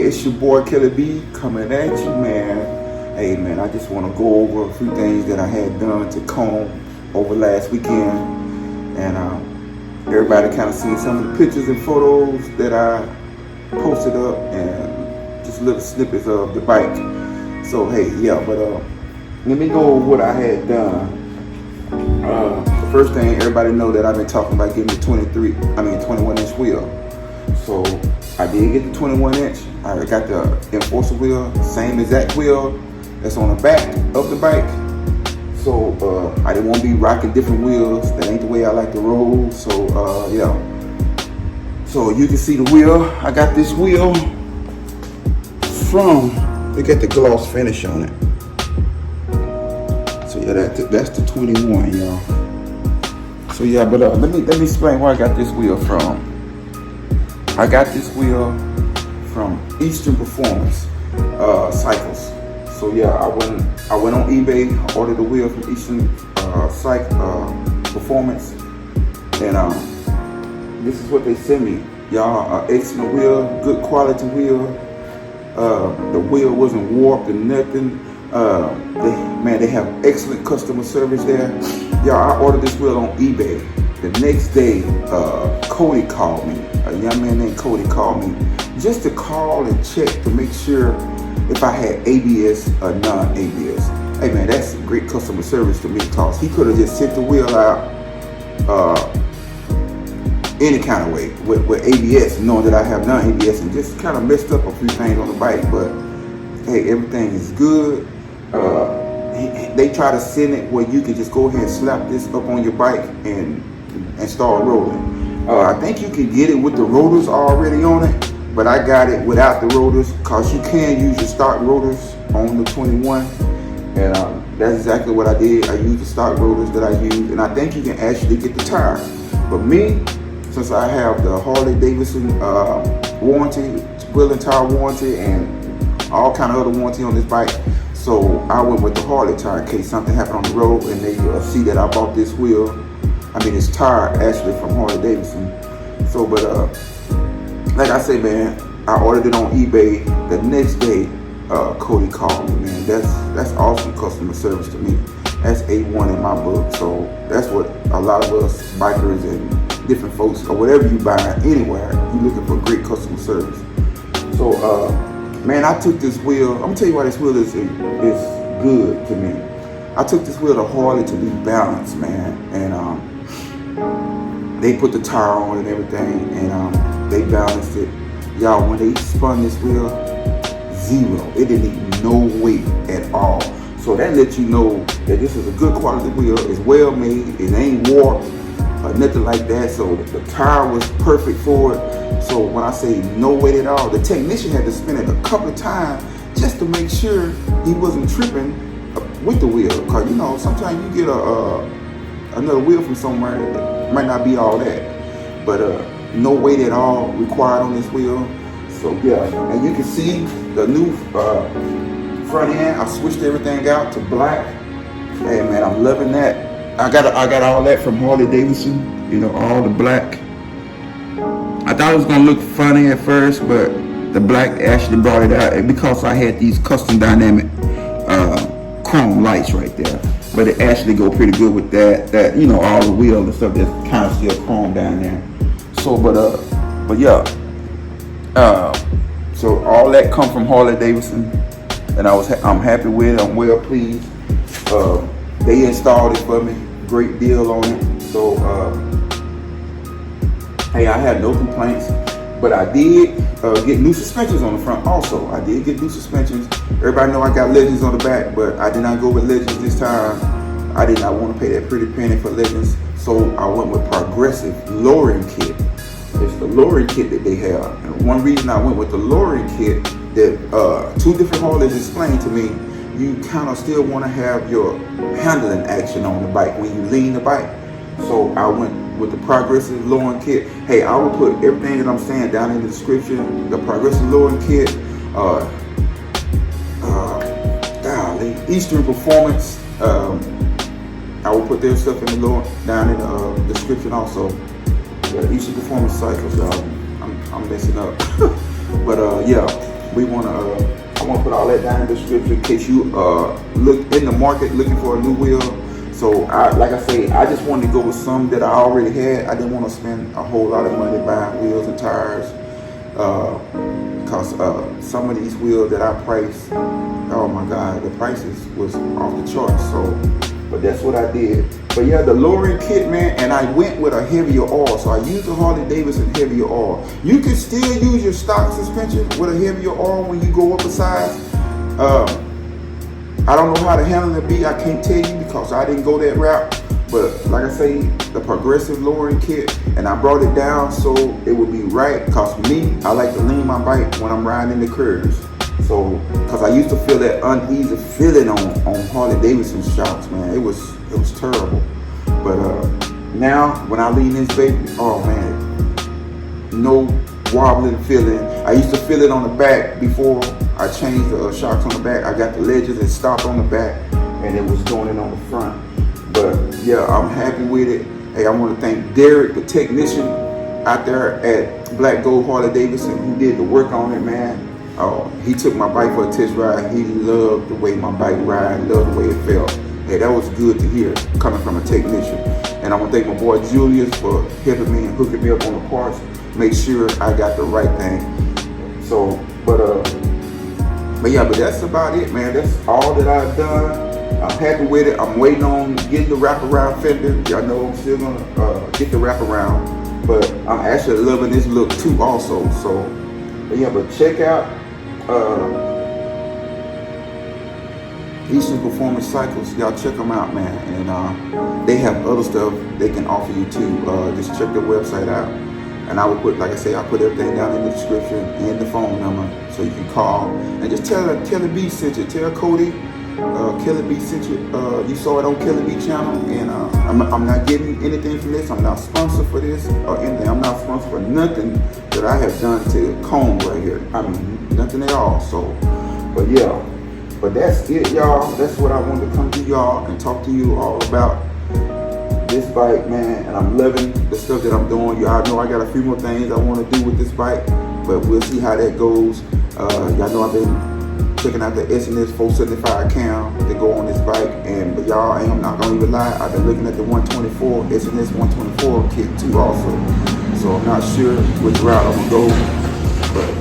it's your boy Kelly B coming at you, man. Hey, man, I just want to go over a few things that I had done to comb over last weekend. And everybody kind of seen some of the pictures and photos that I posted up and just little snippets of the bike. So, hey, yeah, but let me go over what I had done. The first thing, everybody know that I've been talking about getting the 21-inch wheel. So I did get the 21-inch. I got the enforcer wheel, same exact wheel that's on the back of the bike. So I didn't want to be rocking different wheels. That ain't the way I like to roll. So yeah. So you can see the wheel. I got this wheel they got the gloss finish on it. So yeah, that's the 21, y'all. So yeah, but let me explain where I got this wheel from. I got this wheel from Eastern Performance Cycles. So yeah, I went on eBay, ordered a wheel from Eastern Performance, and this is what they sent me. Y'all, excellent wheel, good quality wheel. The wheel wasn't warped and nothing. They have excellent customer service there. Y'all, I ordered this wheel on eBay. The next day, Cody called me. A young man named Cody called me just to call and check to make sure if I had ABS or non-ABS. Hey man, that's great customer service to me, because he could have just sent the wheel out any kind of way with ABS, knowing that I have non-ABS, and just kind of messed up a few things on the bike. But hey, everything is good. They try to send it where you can just go ahead and slap this up on your bike and start rolling. I think you can get it with the rotors already on it, but I got it without the rotors, because you can use your stock rotors on the 21, and that's exactly what I did. I used the stock rotors that I used, and I think you can actually get the tire. But me, since I have the Harley-Davidson warranty, wheel and tire warranty, and all kind of other warranty on this bike, so I went with the Harley tire in case something happened on the road and they see that I bought this wheel. This tire actually from Harley-Davidson. So, but like I say, man, I ordered it on eBay. The next day, Cody called me, man. That's awesome customer service to me. That's A1 in my book. So that's what a lot of us bikers and different folks, or whatever you buy anywhere, you looking for great customer service. So, man, I took this wheel. I'm gonna tell you why this wheel is good to me. I took this wheel to Harley to be balanced, man, and they put the tire on and everything, and they balanced it. Y'all, when they spun this wheel, zero. It didn't need no weight at all. So that lets you know that this is a good quality wheel. It's well made. It ain't warped or nothing like that. So the tire was perfect for it. So when I say no weight at all, the technician had to spin it a couple of times just to make sure he wasn't tripping with the wheel. Because, you know, sometimes you get another wheel from somewhere that might not be all that. But no weight at all required on this wheel. So yeah, and you can see the new front end. I switched everything out to black. Hey man, I'm loving that. I got all that from Harley-Davidson. You know, all the black. I thought it was gonna look funny at first, but the black actually brought it out, and because I had these custom dynamic chrome lights right there, but it actually go pretty good with that you know, all the wheel and stuff that's kind of still chrome down there. So but yeah, so all that come from Harley-Davidson, and I'm happy with it. I'm well pleased. They installed it for me, great deal on it. So hey, I had no complaints. But I did get new suspensions on the front also. I did get new suspensions. Everybody know I got Legends on the back, but I did not go with Legends this time. I did not want to pay that pretty penny for Legends, so I went with Progressive lowering kit. It's the lowering kit that they have. And one reason I went with the lowering kit, that two different haulers explained to me, you kind of still want to have your handling action on the bike when you lean the bike. So I went with the Progressive lowering kit. Hey, I will put everything that I'm saying down in the description. The Progressive lowering kit, Eastern Performance. I will put their stuff in the lower down in the description also. Eastern Performance Cycles, y'all. I'm messing up, but yeah. I want to put all that down in the description in case you look in the market looking for a new wheel. So like I say, I just wanted to go with some that I already had. I didn't want to spend a whole lot of money buying wheels and tires, because some of these wheels that I priced, oh my God, the prices was off the charts. So, but that's what I did. But yeah, the lowering kit, man, and I went with a heavier oil. So I used the Harley-Davidson heavier oil. You can still use your stock suspension with a heavier oil when you go up a size. I don't know how the handling will be. I can't tell you because I didn't go that route. But like I say, the progressive lowering kit, and I brought it down so it would be right. Because me, I like to lean my bike when I'm riding in the curves. So, because I used to feel that uneasy feeling on Harley-Davidson shocks, man. It was terrible. But now, when I lean this baby, oh man, no wobbling feeling. I used to feel it on the back before I changed the shocks on the back. I got the ledges and stopped on the back, and it was going in on the front. But yeah, I'm happy with it. Hey, I want to thank Derek, the technician out there at Black Gold Harley-Davidson, who did the work on it, man. He took my bike for a test ride. He loved the way my bike ride, loved the way it felt. Hey, that was good to hear coming from a technician. And I want to thank my boy Julius for helping me and hooking me up on the parts. Make sure I got the right thing. So, but yeah, but that's about it, man. That's all that I've done. I'm happy with it. I'm waiting on getting the wraparound fender. Y'all know I'm still gonna get the wraparound, but I'm actually loving this look too also. So, but yeah, but check out Eastern Performance Cycles. Y'all check them out, man. And they have other stuff they can offer you too. Just check their website out. And I will put, like I say, I'll put everything down in the description and the phone number so you can call and just tell Kelly B sent you. Tell Cody, Kelly B sent you. You saw it on Kelly B channel, and I'm not getting anything from this. I'm not sponsored for this or anything. I'm not sponsored for nothing that I have done to comb right here. I mean, nothing at all. So, but yeah, but that's it, y'all. That's what I wanted to come to y'all and talk to you all about this bike, man. And I'm loving the stuff that I'm doing. Y'all know I got a few more things I want to do with this bike, but we'll see how that goes. Y'all know I've been checking out the SNS 475 cam to go on this bike, and but y'all, I'm not gonna even lie, I've been looking at the 124 SNS 124 kit too also. So I'm not sure which route I'm gonna go, but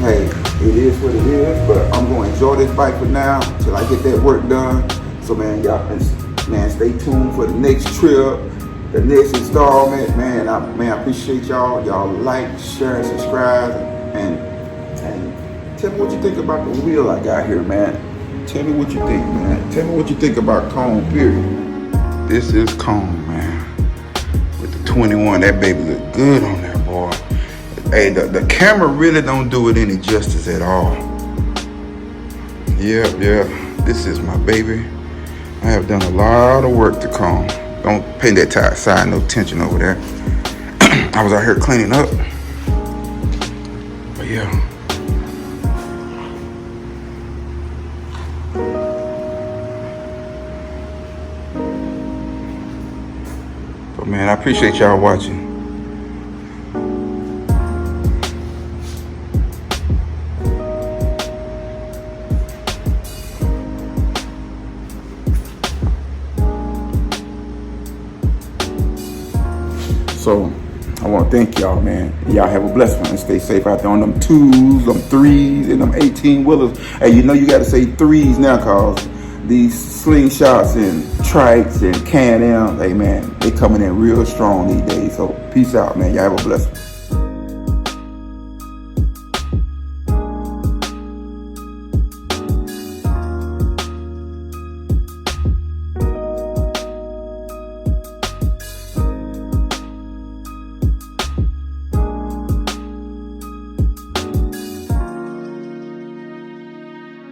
hey, it is what it is. But I'm gonna enjoy this bike for now till I get that work done. So man, y'all, man, stay tuned for the next trip, the next installment. Man, I appreciate y'all. Y'all like, share, and subscribe, and tell me what you think about the wheel I got here, man. Tell me what you think, man. Tell me what you think about cone, period. This is cone, man. With the 21, that baby look good on there, boy. Hey, the camera really don't do it any justice at all. Yeah, this is my baby. I have done a lot of work to cone. Don't pay that side no attention over there. I was out here cleaning up. But yeah. But man, I appreciate y'all watching. So I want to thank y'all, man. Y'all have a blessed one and stay safe out there on them 2s, them 3s, and them 18-wheelers. Hey, you know you got to say 3s now, cause these slingshots and trikes and Can-Am, hey man, they coming in real strong these days. So peace out, man. Y'all have a blessed one.